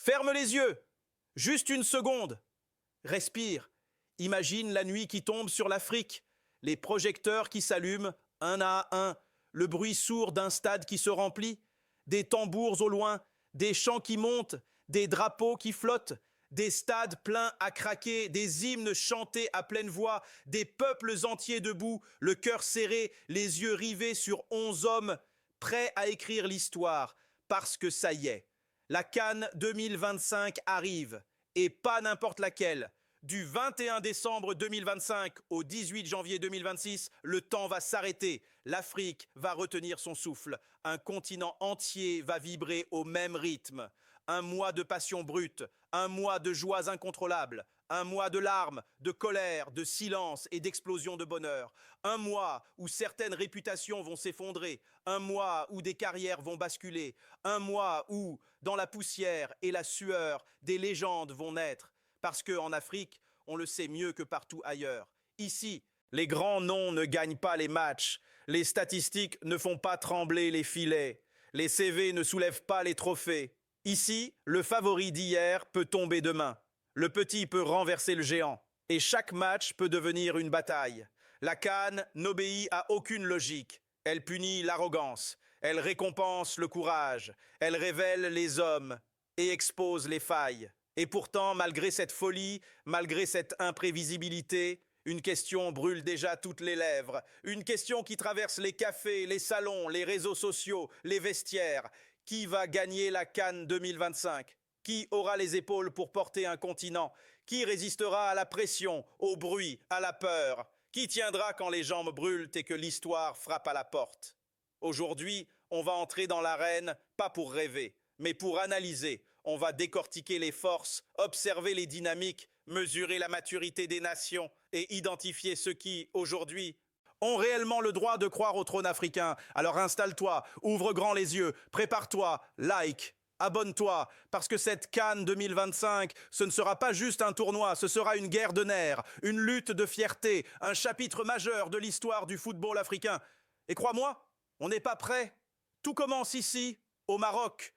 Ferme les yeux. Juste une seconde. Respire. Imagine la nuit qui tombe sur l'Afrique. Les projecteurs qui s'allument, un à un. Le bruit sourd d'un stade qui se remplit. Des tambours au loin. Des chants qui montent. Des drapeaux qui flottent. Des stades pleins à craquer, des hymnes chantés à pleine voix, des peuples entiers debout, le cœur serré, les yeux rivés sur 11 hommes, prêts à écrire l'histoire, parce que ça y est. La CAN 2025 arrive, et pas n'importe laquelle. Du 21 décembre 2025 au 18 janvier 2026, le temps va s'arrêter. L'Afrique va retenir son souffle. Un continent entier va vibrer au même rythme. Un mois de passion brute, un mois de joies incontrôlables, un mois de larmes, de colère, de silence et d'explosion de bonheur. Un mois où certaines réputations vont s'effondrer, un mois où des carrières vont basculer, un mois où, dans la poussière et la sueur, des légendes vont naître. Parce qu'en Afrique, on le sait mieux que partout ailleurs. Ici, les grands noms ne gagnent pas les matchs, les statistiques ne font pas trembler les filets, les CV ne soulèvent pas les trophées. Ici, le favori d'hier peut tomber demain. Le petit peut renverser le géant. Et chaque match peut devenir une bataille. La CAN n'obéit à aucune logique. Elle punit l'arrogance. Elle récompense le courage. Elle révèle les hommes et expose les failles. Et pourtant, malgré cette folie, malgré cette imprévisibilité, une question brûle déjà toutes les lèvres. Une question qui traverse les cafés, les salons, les réseaux sociaux, les vestiaires. Qui va gagner la CAN 2025 ? Qui aura les épaules pour porter un continent ? Qui résistera à la pression, au bruit, à la peur ? Qui tiendra quand les jambes brûlent et que l'histoire frappe à la porte ? Aujourd'hui, on va entrer dans l'arène, pas pour rêver, mais pour analyser. On va décortiquer les forces, observer les dynamiques, mesurer la maturité des nations et identifier ceux qui, aujourd'hui, ont réellement le droit de croire au trône africain. Alors installe-toi, ouvre grand les yeux, prépare-toi, like, abonne-toi, parce que cette CAN 2025, ce ne sera pas juste un tournoi, ce sera une guerre de nerfs, une lutte de fierté, un chapitre majeur de l'histoire du football africain. Et crois-moi, on n'est pas prêt. Tout commence ici, au Maroc.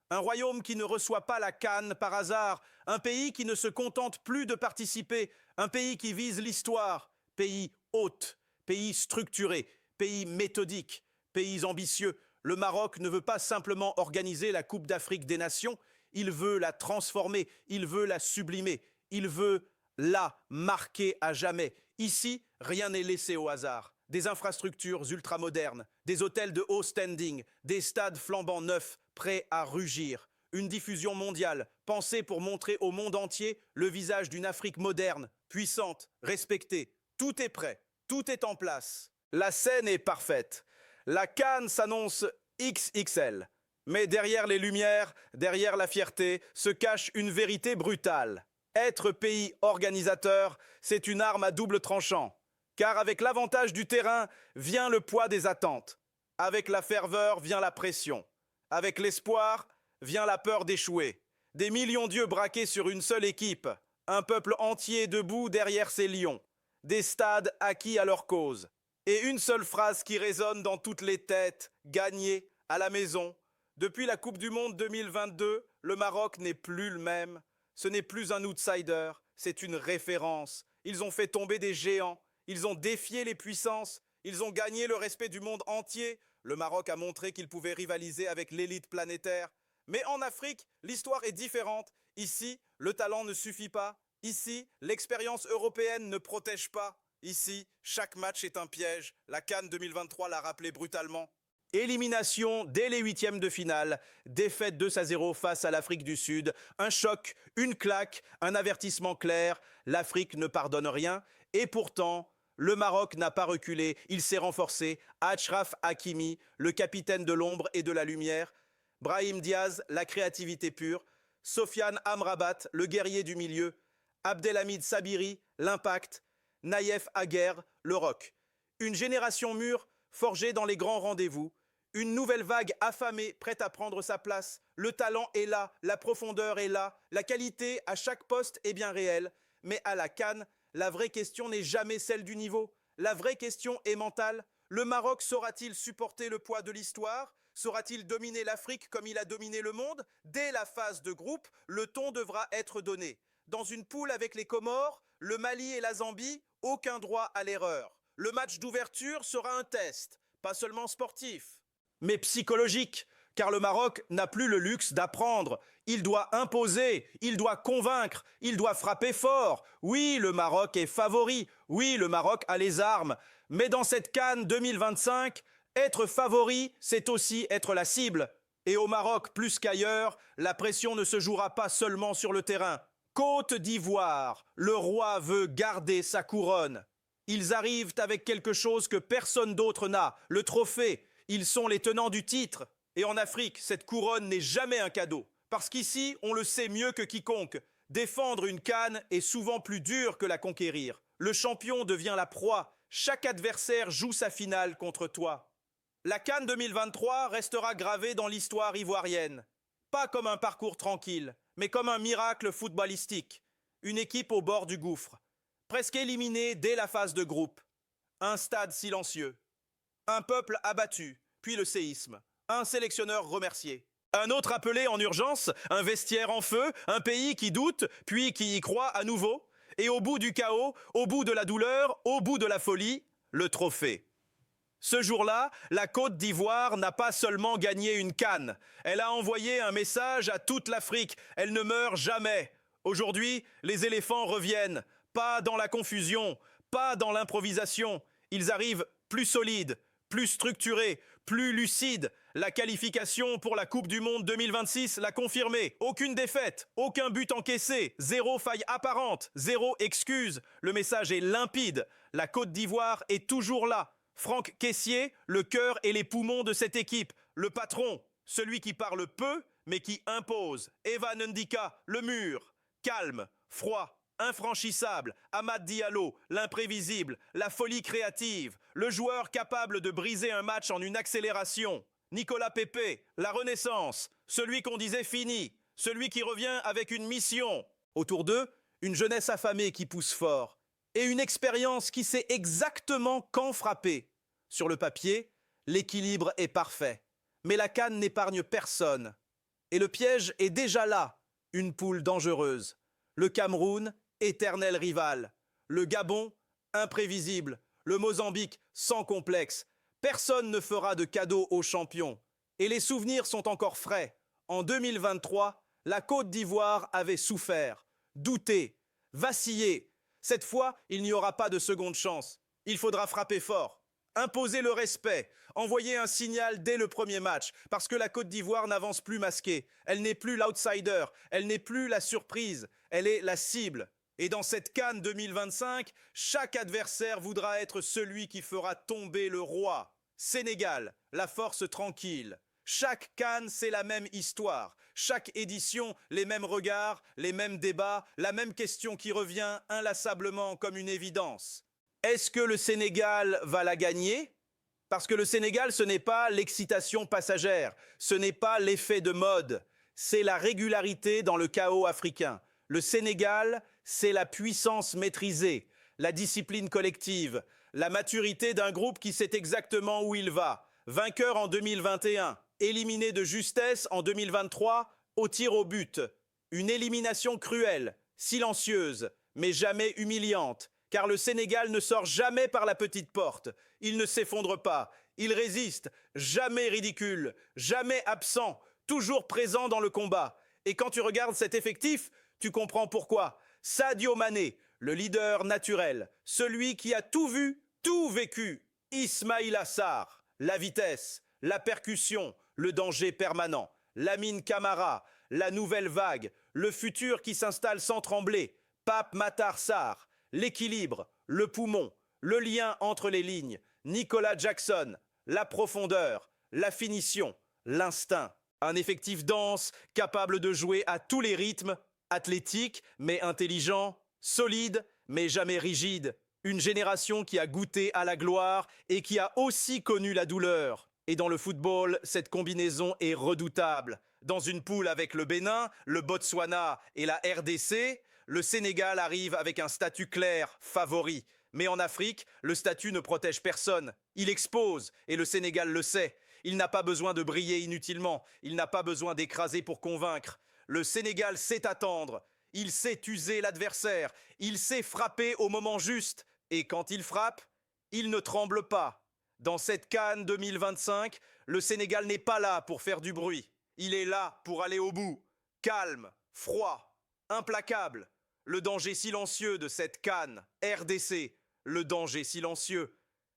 Un royaume qui ne reçoit pas la CAN par hasard, un pays qui ne se contente plus de participer, un pays qui vise l'histoire, pays hôte, pays structuré, pays méthodique, pays ambitieux. Le Maroc ne veut pas simplement organiser la Coupe d'Afrique des Nations, il veut la transformer, il veut la sublimer, il veut la marquer à jamais. Ici, rien n'est laissé au hasard. Des infrastructures ultramodernes, des hôtels de haut standing, des stades flambant neufs, prêts à rugir. Une diffusion mondiale, pensée pour montrer au monde entier le visage d'une Afrique moderne, puissante, respectée. Tout est prêt. Tout est en place. La scène est parfaite. La CAN s'annonce XXL. Mais derrière les lumières, derrière la fierté, se cache une vérité brutale. Être pays organisateur, c'est une arme à double tranchant. Car avec l'avantage du terrain vient le poids des attentes. Avec la ferveur vient la pression. Avec l'espoir vient la peur d'échouer. Des millions d'yeux braqués sur une seule équipe. Un peuple entier debout derrière ses lions. Des stades acquis à leur cause. Et une seule phrase qui résonne dans toutes les têtes, gagner à la maison. Depuis la Coupe du Monde 2022, le Maroc n'est plus le même. Ce n'est plus un outsider, c'est une référence. Ils ont fait tomber des géants, ils ont défié les puissances, ils ont gagné le respect du monde entier. Le Maroc a montré qu'il pouvait rivaliser avec l'élite planétaire. Mais en Afrique, l'histoire est différente. Ici, le talent ne suffit pas. Ici, l'expérience européenne ne protège pas. Ici, chaque match est un piège. La CAN 2023 l'a rappelé brutalement. Élimination dès les huitièmes de finale, défaite 2-0 face à l'Afrique du Sud, un choc, une claque, un avertissement clair, l'Afrique ne pardonne rien et pourtant, le Maroc n'a pas reculé, il s'est renforcé, Achraf Hakimi, le capitaine de l'ombre et de la lumière, Brahim Diaz, la créativité pure, Sofiane Amrabat, le guerrier du milieu, Abdelhamid Sabiri, l'impact, Naïef Aguerre, le roc. Une génération mûre, forgée dans les grands rendez-vous, une nouvelle vague affamée, prête à prendre sa place. Le talent est là, la profondeur est là, la qualité à chaque poste est bien réelle. Mais à la CAN, la vraie question n'est jamais celle du niveau. La vraie question est mentale. Le Maroc saura-t-il supporter le poids de l'histoire ? Saura-t-il dominer l'Afrique comme il a dominé le monde? Dès la phase de groupe, le ton devra être donné. Dans une poule avec les Comores, le Mali et la Zambie, aucun droit à l'erreur. Le match d'ouverture sera un test, pas seulement sportif, mais psychologique, car le Maroc n'a plus le luxe d'apprendre. Il doit imposer, il doit convaincre, il doit frapper fort. Oui, le Maroc est favori, oui, le Maroc a les armes. Mais dans cette CAN 2025, être favori, c'est aussi être la cible. Et au Maroc, plus qu'ailleurs, la pression ne se jouera pas seulement sur le terrain. Côte d'Ivoire, le roi veut garder sa couronne. Ils arrivent avec quelque chose que personne d'autre n'a, le trophée. Ils sont les tenants du titre. Et en Afrique, cette couronne n'est jamais un cadeau. Parce qu'ici, on le sait mieux que quiconque. Défendre une CAN est souvent plus dur que la conquérir. Le champion devient la proie. Chaque adversaire joue sa finale contre toi. La CAN 2023 restera gravée dans l'histoire ivoirienne. Pas comme un parcours tranquille, mais comme un miracle footballistique. Une équipe au bord du gouffre. Presque éliminée dès la phase de groupe. Un stade silencieux. Un peuple abattu, puis le séisme. Un sélectionneur remercié. Un autre appelé en urgence, un vestiaire en feu, un pays qui doute, puis qui y croit à nouveau. Et au bout du chaos, au bout de la douleur, au bout de la folie, le trophée. Ce jour-là, la Côte d'Ivoire n'a pas seulement gagné une CAN. Elle a envoyé un message à toute l'Afrique. Elle ne meurt jamais. Aujourd'hui, les éléphants reviennent. Pas dans la confusion, pas dans l'improvisation. Ils arrivent plus solides, plus structurés, plus lucides. La qualification pour la Coupe du Monde 2026 l'a confirmé. Aucune défaite, aucun but encaissé, zéro faille apparente, zéro excuse. Le message est limpide. La Côte d'Ivoire est toujours là. Franck Kessié, le cœur et les poumons de cette équipe. Le patron, celui qui parle peu, mais qui impose. Evan Ndika, le mur. Calme, froid, infranchissable. Amad Diallo, l'imprévisible, la folie créative. Le joueur capable de briser un match en une accélération. Nicolas Pepe, la renaissance. Celui qu'on disait fini. Celui qui revient avec une mission. Autour d'eux, une jeunesse affamée qui pousse fort. Et une expérience qui sait exactement quand frapper. Sur le papier, l'équilibre est parfait. Mais la CAN n'épargne personne. Et le piège est déjà là, une poule dangereuse. Le Cameroun, éternel rival. Le Gabon, imprévisible. Le Mozambique, sans complexe. Personne ne fera de cadeau aux champions. Et les souvenirs sont encore frais. En 2023, la Côte d'Ivoire avait souffert, douté, vacillé. Cette fois, il n'y aura pas de seconde chance. Il faudra frapper fort, imposer le respect, envoyer un signal dès le premier match, parce que la Côte d'Ivoire n'avance plus masquée. Elle n'est plus l'outsider, elle n'est plus la surprise, elle est la cible. Et dans cette CAN 2025, chaque adversaire voudra être celui qui fera tomber le roi. Sénégal, la force tranquille. Chaque CAN, c'est la même histoire. Chaque édition, les mêmes regards, les mêmes débats, la même question qui revient inlassablement comme une évidence. Est-ce que le Sénégal va la gagner? Parce que le Sénégal, ce n'est pas l'excitation passagère, ce n'est pas l'effet de mode, c'est la régularité dans le chaos africain. Le Sénégal, c'est la puissance maîtrisée, la discipline collective, la maturité d'un groupe qui sait exactement où il va. Vainqueur en 2021, éliminé de justesse en 2023 au tir au but. Une élimination cruelle, silencieuse, mais jamais humiliante, car le Sénégal ne sort jamais par la petite porte. Il ne s'effondre pas, il résiste, jamais ridicule, jamais absent, toujours présent dans le combat. Et quand tu regardes cet effectif, tu comprends pourquoi. Sadio Mané, le leader naturel, celui qui a tout vu, tout vécu. Ismaïla Sarr, la vitesse, la percussion, le danger permanent. Lamine Camara, la nouvelle vague, le futur qui s'installe sans trembler. Pape Matar Sarr, l'équilibre, le poumon, le lien entre les lignes. Nicolas Jackson, la profondeur, la finition, l'instinct. Un effectif dense, capable de jouer à tous les rythmes, athlétique mais intelligent, solide mais jamais rigide. Une génération qui a goûté à la gloire et qui a aussi connu la douleur. Et dans le football, cette combinaison est redoutable. Dans une poule avec le Bénin, le Botswana et la RDC, le Sénégal arrive avec un statut clair, favori. Mais en Afrique, le statut ne protège personne. Il expose, et le Sénégal le sait. Il n'a pas besoin de briller inutilement. Il n'a pas besoin d'écraser pour convaincre. Le Sénégal sait attendre. Il sait user l'adversaire. Il sait frapper au moment juste. Et quand il frappe, il ne tremble pas. Dans cette CAN 2025, le Sénégal n'est pas là pour faire du bruit. Il est là pour aller au bout. Calme, froid, implacable. Le danger silencieux de cette CAN, RDC, le danger silencieux.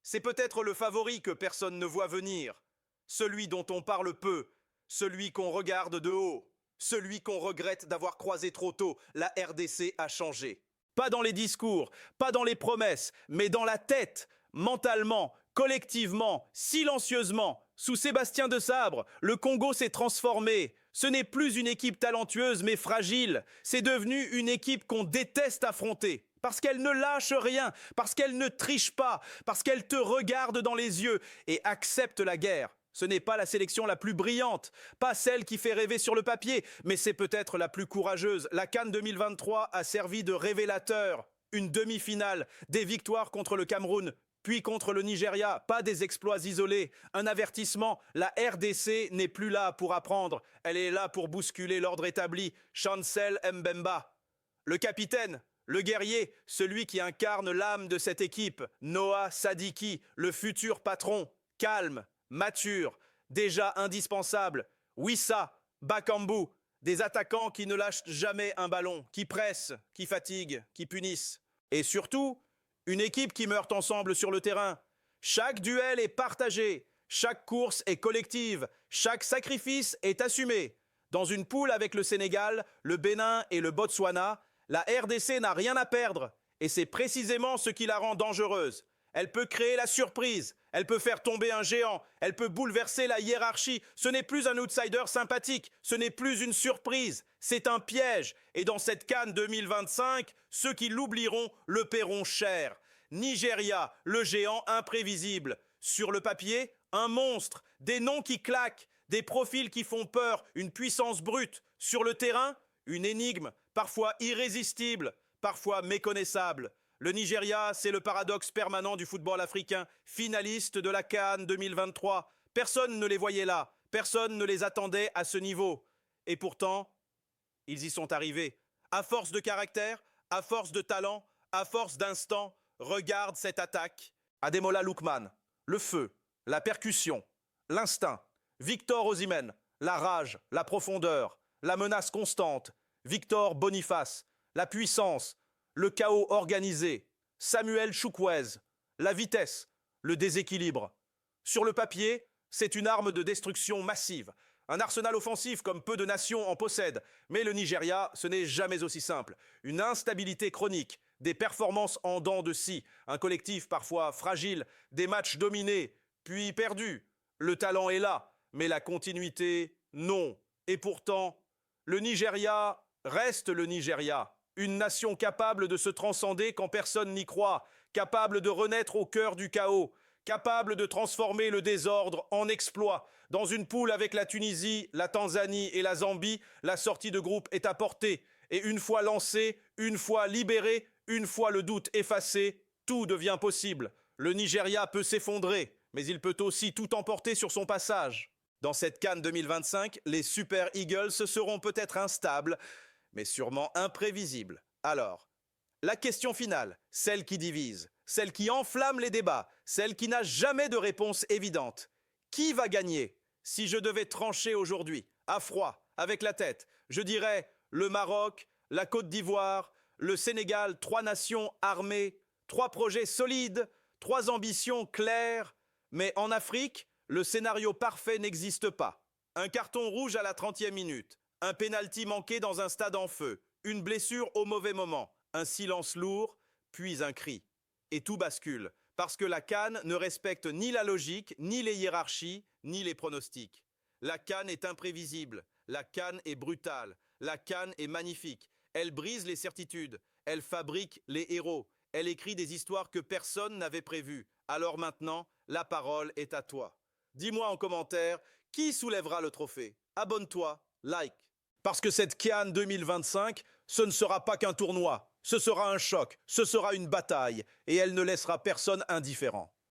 C'est peut-être le favori que personne ne voit venir. Celui dont on parle peu, celui qu'on regarde de haut, celui qu'on regrette d'avoir croisé trop tôt. La RDC a changé. Pas dans les discours, pas dans les promesses, mais dans la tête, mentalement, collectivement, silencieusement. Sous Sébastien Desabre, le Congo s'est transformé. Ce n'est plus une équipe talentueuse mais fragile. C'est devenu une équipe qu'on déteste affronter. Parce qu'elle ne lâche rien, parce qu'elle ne triche pas, parce qu'elle te regarde dans les yeux et accepte la guerre. Ce n'est pas la sélection la plus brillante, pas celle qui fait rêver sur le papier, mais c'est peut-être la plus courageuse. La CAN 2023 a servi de révélateur. Une demi-finale, des victoires contre le Cameroun, puis contre le Nigeria, pas des exploits isolés. Un avertissement, la RDC n'est plus là pour apprendre, elle est là pour bousculer l'ordre établi. Chancel Mbemba. Le capitaine, le guerrier, celui qui incarne l'âme de cette équipe, Noah Sadiki, le futur patron, calme, mature, déjà indispensable. Wissa, Bakambu, des attaquants qui ne lâchent jamais un ballon, qui pressent, qui fatiguent, qui punissent. Et surtout, une équipe qui meurt ensemble sur le terrain. Chaque duel est partagé, chaque course est collective, chaque sacrifice est assumé. Dans une poule avec le Sénégal, le Bénin et le Botswana, la RDC n'a rien à perdre. Et c'est précisément ce qui la rend dangereuse. Elle peut créer la surprise, elle peut faire tomber un géant, elle peut bouleverser la hiérarchie. Ce n'est plus un outsider sympathique, ce n'est plus une surprise, c'est un piège. Et dans cette CAN 2025, ceux qui l'oublieront le paieront cher. Nigeria, le géant imprévisible. Sur le papier, un monstre, des noms qui claquent, des profils qui font peur, une puissance brute. Sur le terrain, une énigme, parfois irrésistible, parfois méconnaissable. Le Nigeria, c'est le paradoxe permanent du football africain, finaliste de la CAN 2023. Personne ne les voyait là, personne ne les attendait à ce niveau. Et pourtant, ils y sont arrivés. À force de caractère, à force de talent, à force d'instinct, regarde cette attaque. Ademola Lookman, le feu, la percussion, l'instinct. Victor Osimhen, la rage, la profondeur, la menace constante. Victor Boniface, la puissance, le chaos organisé. Samuel Chukwueze, la vitesse, le déséquilibre. Sur le papier, c'est une arme de destruction massive. Un arsenal offensif comme peu de nations en possèdent. Mais le Nigeria, ce n'est jamais aussi simple. Une instabilité chronique, des performances en dents de scie, un collectif parfois fragile, des matchs dominés, puis perdus. Le talent est là, mais la continuité, non. Et pourtant, le Nigeria reste le Nigeria. Une nation capable de se transcender quand personne n'y croit, capable de renaître au cœur du chaos, capable de transformer le désordre en exploit. Dans une poule avec la Tunisie, la Tanzanie et la Zambie, la sortie de groupe est à portée. Et une fois lancée, une fois libérée, une fois le doute effacé, tout devient possible. Le Nigeria peut s'effondrer, mais il peut aussi tout emporter sur son passage. Dans cette CAN 2025, les Super Eagles seront peut-être instables, mais sûrement imprévisibles. Alors, la question finale, celle qui divise, celle qui enflamme les débats, celle qui n'a jamais de réponse évidente. Qui va gagner? Si je devais trancher aujourd'hui, à froid, avec la tête, je dirais le Maroc, la Côte d'Ivoire, le Sénégal, 3 nations armées, 3 projets solides, 3 ambitions claires. Mais en Afrique, le scénario parfait n'existe pas. Un carton rouge à la 30e minute, un pénalty manqué dans un stade en feu, une blessure au mauvais moment, un silence lourd, puis un cri. Et tout bascule, parce que la CAN ne respecte ni la logique, ni les hiérarchies, ni les pronostics. La CAN est imprévisible, la CAN est brutale, la CAN est magnifique. Elle brise les certitudes, elle fabrique les héros, elle écrit des histoires que personne n'avait prévues. Alors maintenant, la parole est à toi. Dis-moi en commentaire, qui soulèvera le trophée? Abonne-toi, like. Parce que cette CAN 2025, ce ne sera pas qu'un tournoi, ce sera un choc, ce sera une bataille, et elle ne laissera personne indifférent.